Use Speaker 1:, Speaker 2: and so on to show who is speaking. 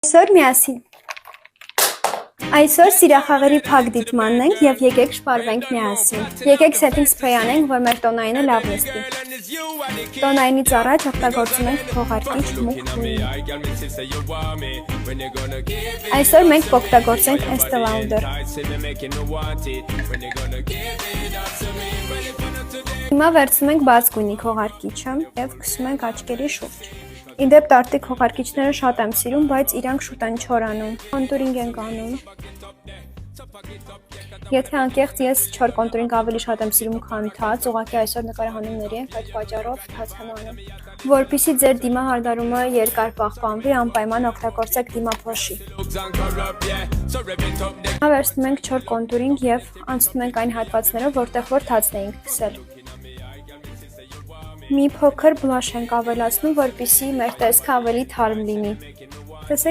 Speaker 1: Այսօր միասին։ Այսօր սիրախաղերի փակ դիտմանն ենք և եկեք շպարվենք միասին։ Եկեք setting spray անենք, որ մեր տոնայինը լավ նստի։ Տոնայինից առաջ օգտագործում ենք փողարկիչ մուգ գույն։ Այսօր մենք կօգտագործենք Estee Lauder։ Հիմա վերցնում ենք բաց գույնի քողարկիչը և քսում ենք աչքերի շուրջ։ Իդեպ տարտիկ քողարկիչները շատ եմ սիրում, բայց իրանք շուտ են չորանում։ Կոնտուրինգ ենք անում։ Եթե անկեղծ ես չոր կոնտուրինգ ավելի շատ եմ սիրում, քան թաց, ուղղակի այսօր նկարահանումների ենք, այդ պատճառով թաց եմ անում։ Որպեսզի ձեր դիմահարդարումը երկար պահպանվի, անպայման օգտագործեք դիմափոշի։ Հիմա վերցնում ենք չոր կոնտուրինգ և անցնում ենք այն հատվածներով, որտեղ որ թացն էինք քսել։ Մի փոքր բլաշ ենք ավելացնում, որպեսզի մեր տեսքը ավելի թարմ լինի։ Տեսեք